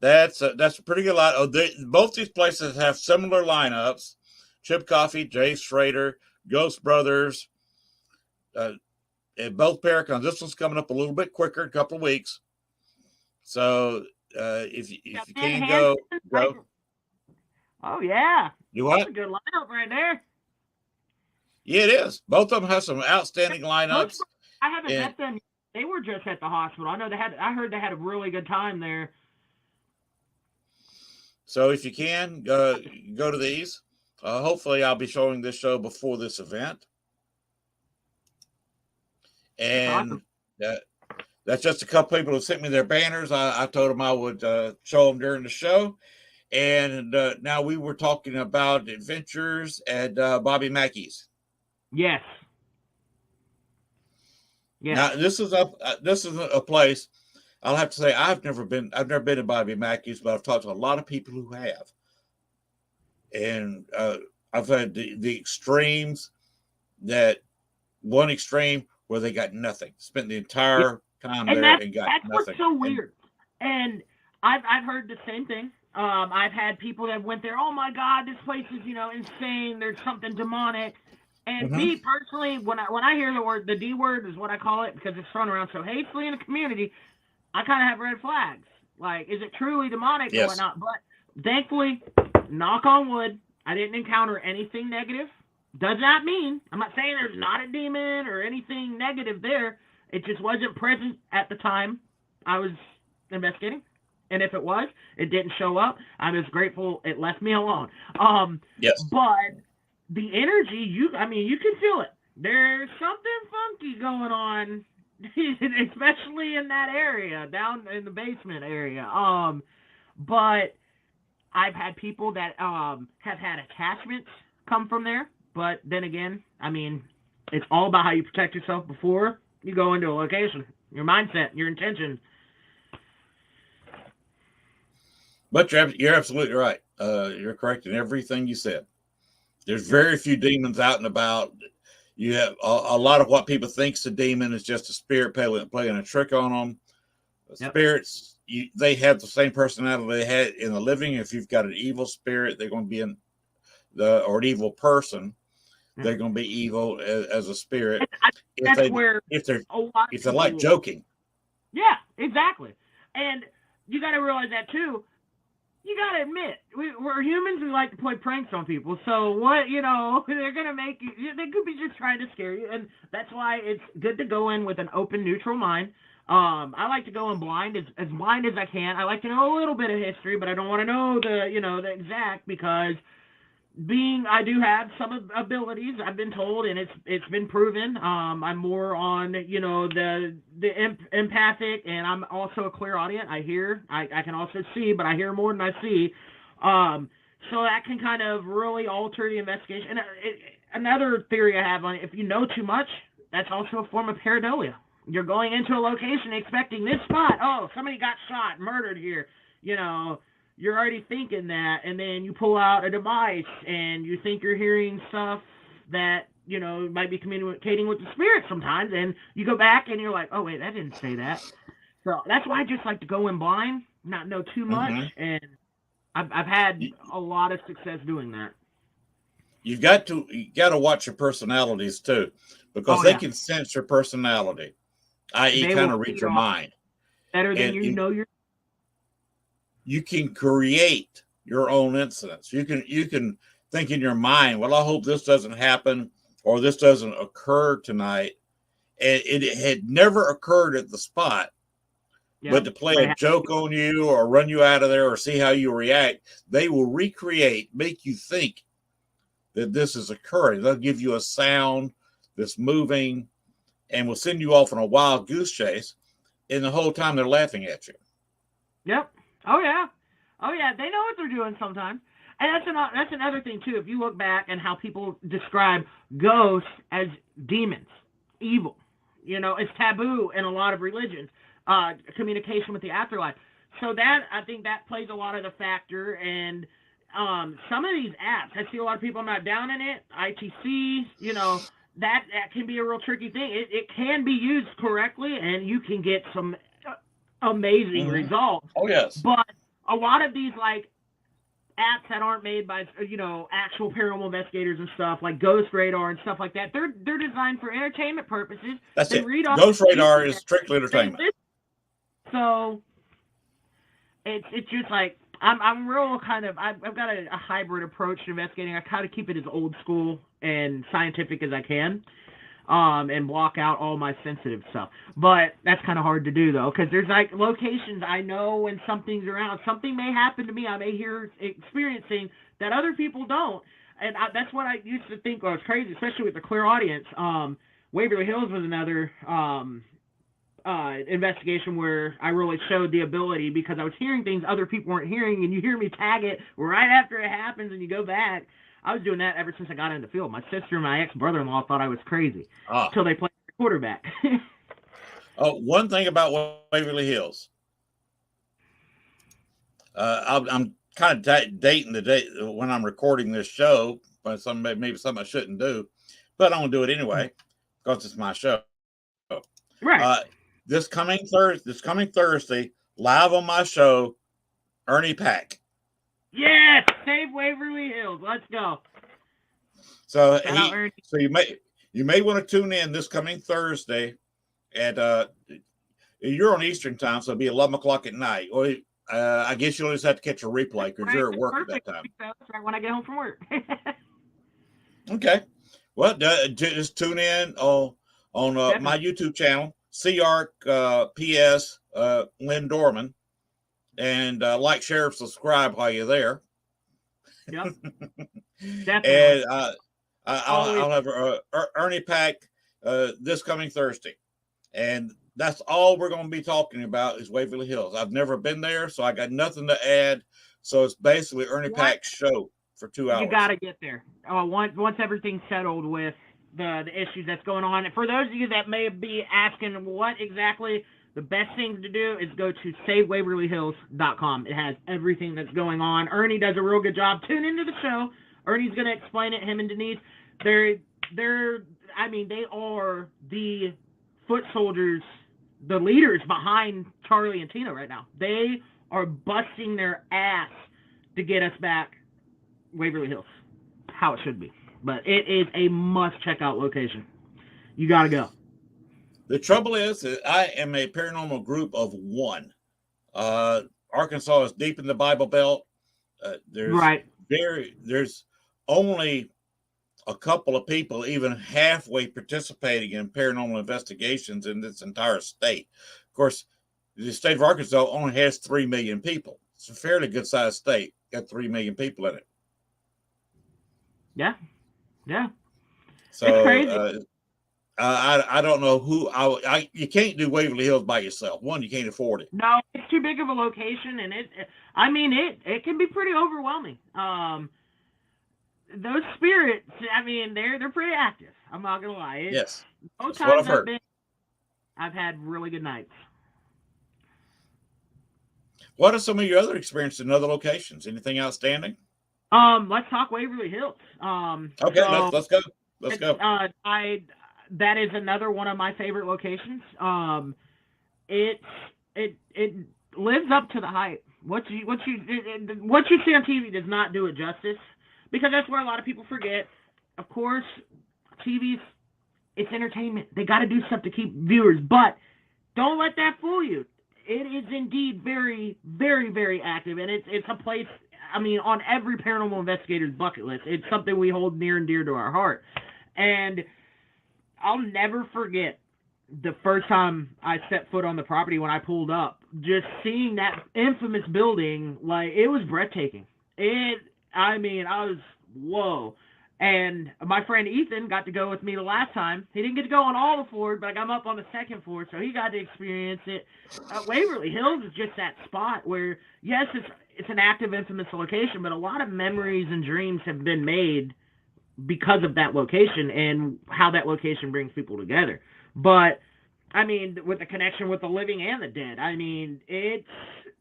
That's a pretty good line. Both these places have similar lineups. Chip Coffey, Jay Schrader, Ghost Brothers, and both Paracons. This one's coming up a little bit quicker, a couple of weeks. So if you can go. Oh yeah, You what? That's a good lineup right there. Yeah, it is. Both of them have some outstanding lineups. I haven't met them. They were just at the hospital. I know I heard they had a really good time there. So if you can go to these. Hopefully, I'll be showing this show before this event. And that's just a couple people who sent me their banners. I told them I would show them during the show. And now we were talking about adventures at Bobby Mackey's. Yes. Yeah. Now this is a place. I'll have to say I've never been to Bobby Mackey's, but I've talked to a lot of people who have. And I've had the extremes, that one extreme where they got nothing, spent the entire time there and got nothing. That's what's so weird. And I've heard the same thing. I've had people that went there. Oh my God, this place is insane. There's something demonic. And me personally, when I hear the D word is what I call it, because it's thrown around so hastily in the community, I kind of have red flags. Like, is it truly demonic or whatnot? But thankfully, knock on wood, I didn't encounter anything negative. Does not mean, I'm not saying there's not a demon or anything negative there. It just wasn't present at the time I was investigating. And if it was, it didn't show up. I'm just grateful it left me alone. Yes. But the energy, you can feel it. There's something funky going on, especially in that area, down in the basement area. But I've had people that have had attachments come from there. But then again, it's all about how you protect yourself before you go into a location. Your mindset, your intention. But you're absolutely right. You're correct in everything you said. There's very few demons out and about. You have a lot of what people think's a demon is just a spirit playing a trick on them. Spirits, they have the same personality they had in the living. If you've got an evil spirit, they're going to be or an evil person. They're going to be evil as a spirit. If they like joking. Yeah, exactly. And you got to realize that too. You got to admit, we're humans. We like to play pranks on people. So what, they're going to make you, they could be just trying to scare you. And that's why it's good to go in with an open, neutral mind. I like to go in blind, as blind as I can. I like to know a little bit of history, but I don't want to know the exact, because I do have some abilities, I've been told, and it's been proven. I'm more on, the empathic, and I'm also a clairaudient. I hear, I can also see, but I hear more than I see. So that can kind of really alter the investigation. And another theory I have on it, if you know too much, that's also a form of pareidolia. You're going into a location expecting this spot. Oh, somebody got shot, murdered here. You're already thinking that, and then you pull out a device, and you think you're hearing stuff that, might be communicating with the spirit sometimes, and you go back, and you're like, oh, wait, that didn't say that. So that's why I just like to go in blind, not know too much, and I've had a lot of success doing that. you got to watch your personalities too, because Oh they yeah, can sense your personality, i.e., they kind will of read feed your off mind, better than and you can create your own incidents. You can think in your mind, well, I hope this doesn't happen or this doesn't occur tonight, and it had never occurred at the spot. But Yep. to play But a joke on you or run you out of there or see how you react, they will recreate, make you think that this is occurring. They'll give you a sound that's moving and will send you off on a wild goose chase. And the whole time they're laughing at you. yep. Oh yeah. Oh yeah. They know what they're doing sometimes. And that's another thing too. If you look back and how people describe ghosts as demons, evil, it's taboo in a lot of religions. Communication with the afterlife. So that I think that plays a lot of the factor. And some of these apps, I see a lot of people. I'm not down in it. ITC, that can be a real tricky thing. It can be used correctly, and you can get some amazing results. Oh yes. But a lot of these like apps that aren't made by actual paranormal investigators and stuff like Ghost Radar and stuff like that, they're designed for entertainment purposes. That's they it. Read off Ghost Radar internet. is strictly entertainment. So it's just like I'm real kind of I've got a hybrid approach to investigating. I kind of keep it as old school and scientific as I can. And block out all my sensitive stuff. But that's kind of hard to do, though, because there's, like, locations I know when something's around. Something may happen to me. I may hear experiencing that other people don't. And that's what I used to think was crazy, especially with the clear audience. Waverly Hills was another investigation where I really showed the ability because I was hearing things other people weren't hearing, and you hear me tag it right after it happens, and you go back. I was doing that ever since I got into the field. My sister and my ex-brother-in-law thought I was crazy until they played quarterback. One thing about Waverly Hills, I'm kind of dating the date when I'm recording this show, but maybe something I shouldn't do, but I'm gonna do it anyway because it's my show. Right. This coming Thursday, live on my show, Ernie Pack. Yes, save Waverly Hills. Let's go. So you may want to tune in this coming Thursday at you're on Eastern time, so it'll be 11 o'clock at night. Or I guess you'll just have to catch a replay because you're at work at that time. That's right when I get home from work. Okay. Well, just tune in on my YouTube channel, CARC PS Lynn Dorman. And like, share, subscribe while you're there. Yep. And I'll have Ernie Pack this coming Thursday. And that's all we're going to be talking about is Waverly Hills. I've never been there, so I got nothing to add. So it's basically Ernie Pack's show for 2 hours. You got to get there. Once everything's settled with the issues that's going on. And for those of you that may be asking what exactly the best things to do is go to SaveWaverlyHills.com. It has everything that's going on. Ernie does a real good job. Tune into the show. Ernie's going to explain it, him and Denise. They are the foot soldiers, the leaders behind Charlie and Tina right now. They are busting their ass to get us back Waverly Hills. How it should be. But it is a must-check-out location. You got to go. The trouble is that I am a paranormal group of one. Arkansas is deep in the Bible Belt. There's only a couple of people even halfway participating in paranormal investigations in this entire state. Of course, the state of Arkansas only has 3 million people. It's a fairly good-sized state. Got 3 million people in it. Yeah. So it's crazy. I don't know who you can't do Waverly Hills by yourself. One, you can't afford it. No, it's too big of a location, and it can be pretty overwhelming. Those spirits, they're pretty active. I'm not gonna lie. Yes. Both times I've had really good nights. What are some of your other experiences in other locations? Anything outstanding? Let's talk Waverly Hills. Okay, let's go. Let's go. That is another one of my favorite locations. It lives up to the hype. What you see on TV does not do it justice. because that's where a lot of people forget. Of course, TV's, it's entertainment. They got to do stuff to keep viewers, but don't let that fool you. It is indeed very, very, very active, and it's a place, I mean, on every paranormal investigator's bucket list. It's something we hold near and dear to our heart. And I'll never forget the first time I set foot on the property when I pulled up. Just seeing that infamous building, like, it was breathtaking. I was, whoa. And my friend Ethan got to go with me the last time. He didn't get to go on all the floors, but I'm up on the second floor, so he got to experience it. Waverly Hills is just that spot where, yes, it's an active, infamous location, but a lot of memories and dreams have been made because of that location and how that location brings people together. But, I mean, with the connection with the living and the dead, I mean, it's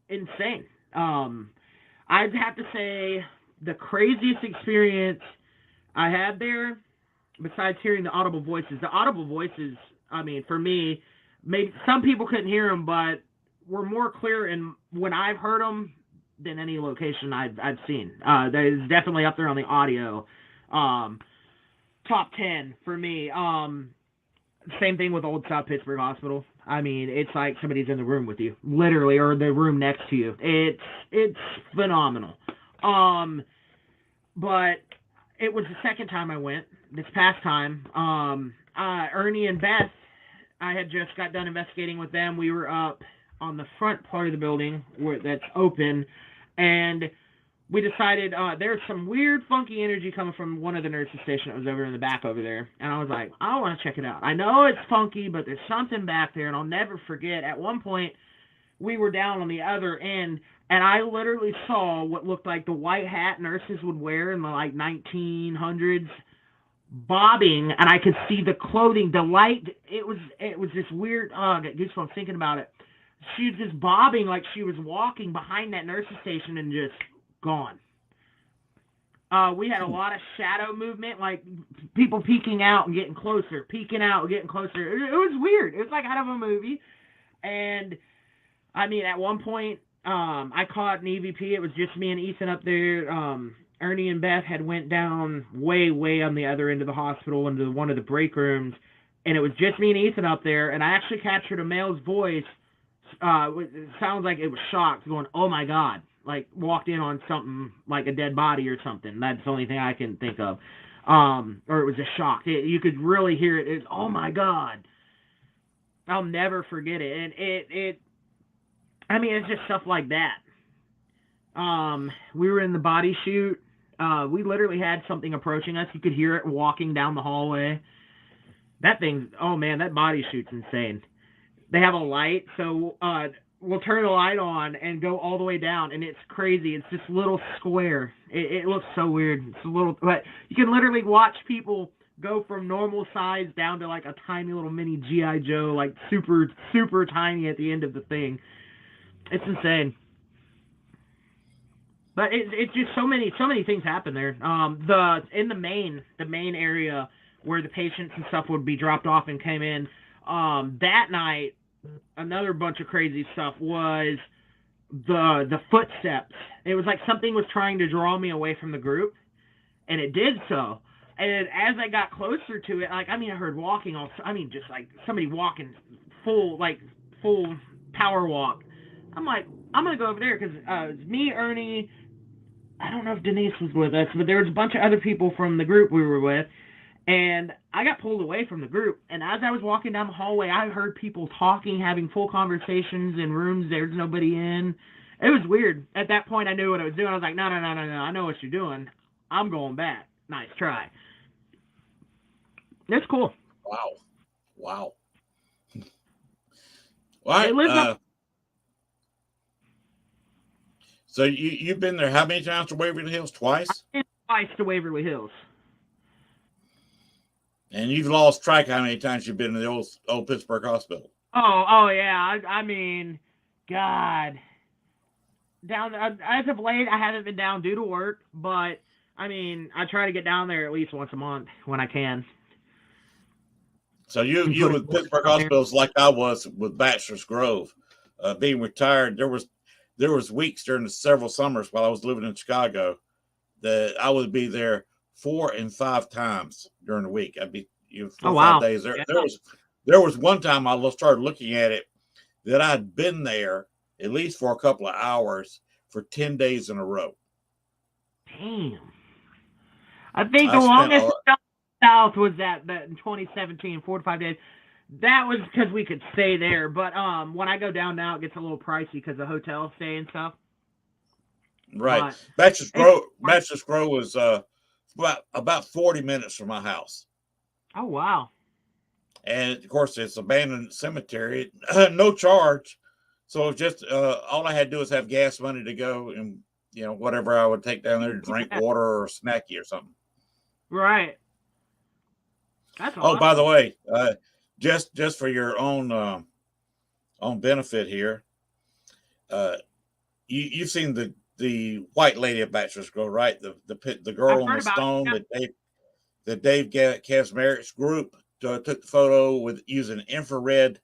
insane. I'd have to say the craziest experience I had there, besides hearing the audible voices, I mean, for me, maybe some people couldn't hear them, but were more clear in when I've heard them than any location I've seen. That is definitely up there on the audio. Top 10 for me. Same thing with Old South Pittsburgh Hospital. I mean, it's like somebody's in the room with you, literally, or the room next to you. It's phenomenal. But it was the second time I went. This past time, Ernie and Beth, I had just got done investigating with them. We were up on the front part of the building that's open, and we decided there's some weird, funky energy coming from one of the nurses' station that was over in the back over there. And I was like, I want to check it out. I know it's funky, but there's something back there, and I'll never forget. At one point, we were down on the other end, and I literally saw what looked like the white hat nurses would wear in the, like, 1900s bobbing, and I could see the clothing, the light. It was this weird, I get goosebumps thinking about it. She was just bobbing like she was walking behind that nurse's station and just gone. We had a lot of shadow movement, like people peeking out and getting closer, peeking out and getting closer. It was weird. It was like out of a movie. And, I mean, at one point, I caught an EVP. It was just me and Ethan up there. Ernie and Beth had went down way, way on the other end of the hospital into one of the break rooms, and it was just me and Ethan up there, and I actually captured a male's voice. It sounds like it was shocked, going, oh my God, like walked in on something like a dead body or something. That's the only thing I can think of. Or it was a shock. You could really hear it. It's, oh my God. I'll never forget it. And I mean, it's just stuff like that. We were in the body chute. We literally had something approaching us. You could hear it walking down the hallway. That thing, oh man, that body chute's insane. They have a light, so we'll turn the light on and go all the way down, and it's crazy. It's this little square. It looks so weird. It's a little, but you can literally watch people go from normal size down to like a tiny little mini G.I. Joe, like super, super tiny at the end of the thing. It's insane. But it's just so many things happen there. In the main area where the patients and stuff would be dropped off and came in, that night, another bunch of crazy stuff was the footsteps. It was like something was trying to draw me away from the group, and it did so. And as I got closer to it, like, I mean, I heard walking. Just like somebody walking full power walk. I'm like, I'm gonna go over there because it's me, Ernie. I don't know if Denise was with us, but there was a bunch of other people from the group we were with. And I got pulled away from the group. And as I was walking down the hallway, I heard people talking, having full conversations in rooms there's nobody in. It was weird. At that point, I knew what I was doing. I was like, no. I know what you're doing. I'm going back. Nice try. It's cool. Wow. Well, so you've been there how many times to Waverly Hills? Twice? I've been twice to Waverly Hills. And you've lost track how many times you've been in the old Pittsburgh Hospital. Oh yeah. I mean, God. Down as of late, I haven't been down due to work, but I mean, I try to get down there at least once a month when I can. So you with Pittsburgh Hospitals like I was with Bachelor's Grove, being retired. There was weeks during the several summers while I was living in Chicago I would be there 4 and 5 times during the week. I'd be 4 Oh or 5 wow. days there. Yeah. There was one time I started looking at it that I'd been there at least for a couple of hours for 10 days in a row. Damn. I think I the spent longest south was that in 2017, 4 to 5 days. That was because we could stay there. But when I go down now, it gets a little pricey because of hotel stay and stuff. right. But Bachelor's Grove was about 40 minutes from my house. oh wow. And of course, it's abandoned cemetery, no charge. So just all I had to do was have gas money to go, and whatever I would take down there to drink water or snacky or something. Right. That's awesome. Oh, by the way, just for your own benefit here, you've seen the white lady of Bachelor's Grove, right? The girl on the stone that Dave Kazmarek's group took the photo with using infrared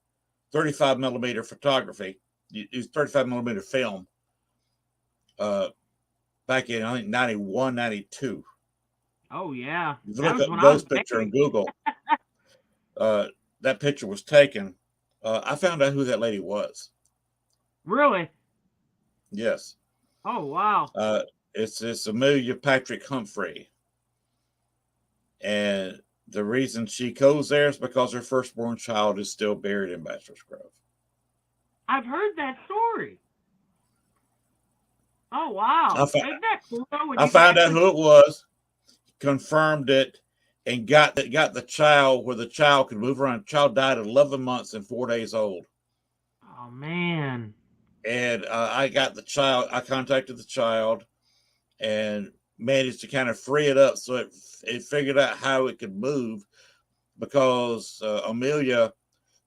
35 millimeter photography, used 35 millimeter film back in, I think, 91, 92. Oh yeah. If you look up those picture in Google, that picture was taken. I found out who that lady was. Really? Yes. Oh wow. It's Amelia Patrick Humphrey, and the reason she goes there is because her firstborn child is still buried in Bachelor's Grove. I've heard that story. Oh wow. Isn't that cool, I found out who it was, confirmed it, and got the child where the child could move around. The child died at 11 months and 4 days old. Oh man. And I got the child. I contacted the child and managed to kind of free it up so it figured out how it could move, because Amelia,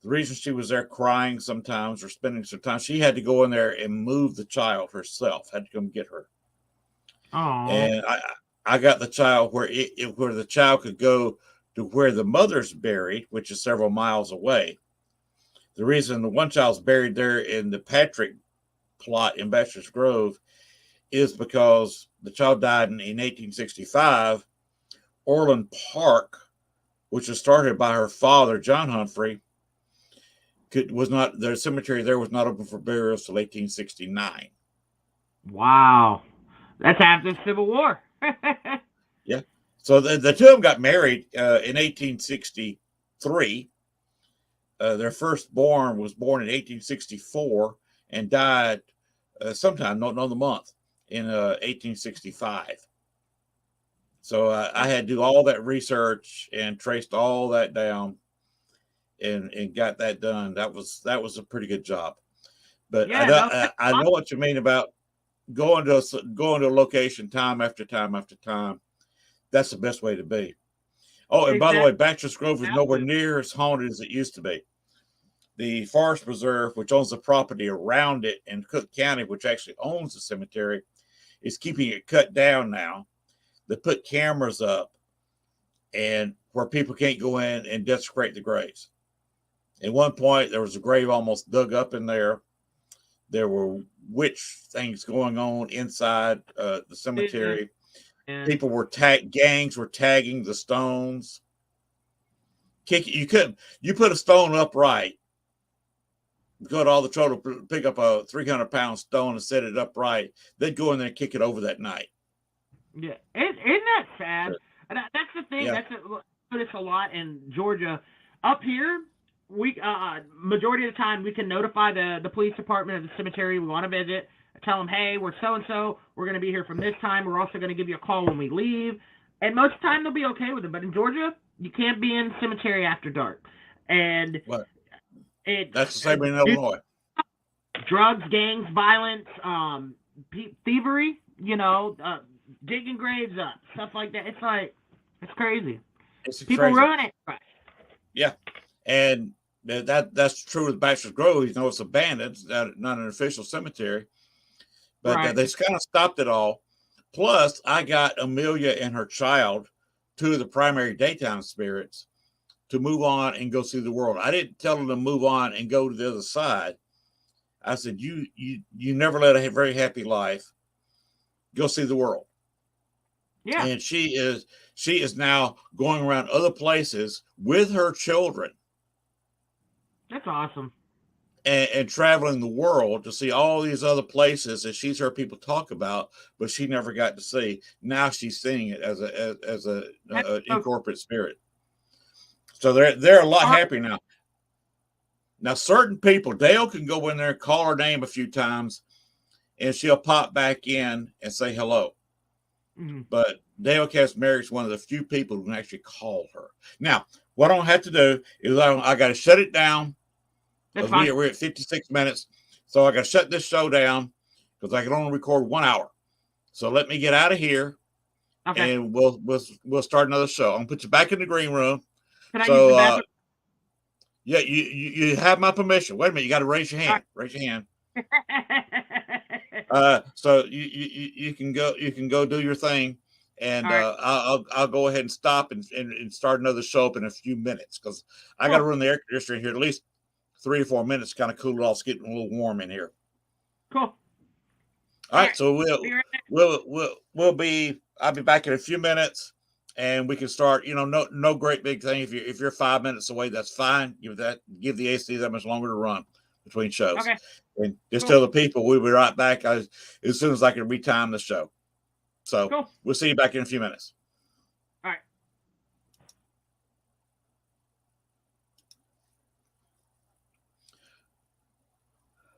the reason she was there crying sometimes or spending some time, she had to go in there and move the child herself, had to come get her. Oh. And I got the child where where the child could go to where the mother's buried, which is several miles away. The reason the one child's buried there in the Patrick plot in Bachelor's Grove is because the child died in 1865. Orland Park, which was started by her father, John Humphrey, their cemetery there was not open for burials till 1869. Wow. That's after the Civil War. Yeah. So the two of them got married in 1863. Their firstborn was born in 1864 and died sometime, don't know the month, in 1865. So I had to do all that research and traced all that down and got that done. That was a pretty good job. But yeah, I know what you mean about going to a location time after time after time. That's the best way to be. Oh, and by the way, Bachelor's Grove is nowhere near as haunted as it used to be. The Forest Preserve, which owns the property around it, and Cook County, which actually owns the cemetery, is keeping it cut down now. They put cameras up and where people can't go in and desecrate the graves. At one point, there was a grave almost dug up in there. There were witch things going on inside the cemetery. Yeah. People were gangs were tagging the stones. You put a stone upright, go to all the trouble to pick up a 300-pound stone and set it upright. They'd go in there and kick it over that night. Yeah, isn't that sad? Sure. And that's the thing. Yeah. It's a lot in Georgia. Up here, we majority of the time we can notify the police department of the cemetery we want to visit. Tell them, hey, we're so and so. We're going to be here from this time. We're also going to give you a call when we leave. And most of the time they'll be okay with it. But in Georgia, you can't be in the cemetery after dark. And what? That's the same in Illinois. Drugs, gangs, violence, thievery. Digging graves up, stuff like that. It's crazy. People ruin it. Yeah, and that's true with Bachelor's Grove. It's abandoned, it's not an official cemetery, but they kind of stopped it all. Plus, I got Amelia and her child, two of the primary daytime spirits, to move on and go see the world. I didn't tell them to move on and go to the other side. I said, you never led a very happy life. Go see the world. Yeah, and she is now going around other places with her children that's awesome. and traveling the world to see all these other places that she's heard people talk about, but she never got to see. Now she's seeing it as a incorporate spirit. So they're a lot happier now. Now, certain people, Dale can go in there and call her name a few times, and she'll pop back in and say hello. Mm-hmm. But Dale Castmere is one of the few people who can actually call her. Now, what I don't have to do is I got to shut it down. We're at 56 minutes, so I got to shut this show down because I can only record 1 hour. So let me get out of here, and we'll start another show. I'm gonna put you back in the green room. Can I use the bathroom? Yeah, you have my permission. Wait a minute, you got to raise your hand. Raise your hand. So you can go do your thing, and right. I'll go ahead and stop and start another show up in a few minutes because I got to run the air conditioner here at least 3 or 4 minutes, kind of cool it off. It's getting a little warm in here. Cool. All right, so I'll be back in a few minutes. And we can start, no great big thing. If you're 5 minutes away, that's fine. Give the AC that much longer to run between shows. Okay. And just tell the people we'll be right back as soon as I can retime the show. So We'll see you back in a few minutes. All right.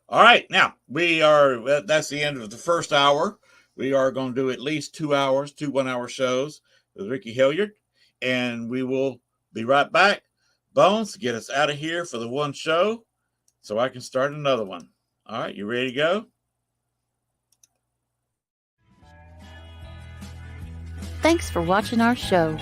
All right. Now that's the end of the first hour. We are going to do at least 2 hours, 2 1-hour shows with Ricky Hellard, and we will be right back. Bones, get us out of here for the one show so I can start another one. All right, you ready to go? Thanks for watching our show.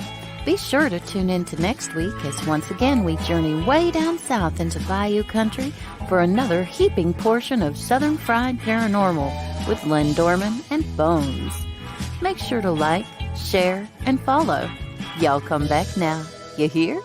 Be sure to tune in to next week as once again we journey way down south into Bayou Country for another heaping portion of Southern Fried Paranormal with Len Dorman and Bones. Make sure to like, share, and follow. Y'all come back now. You hear?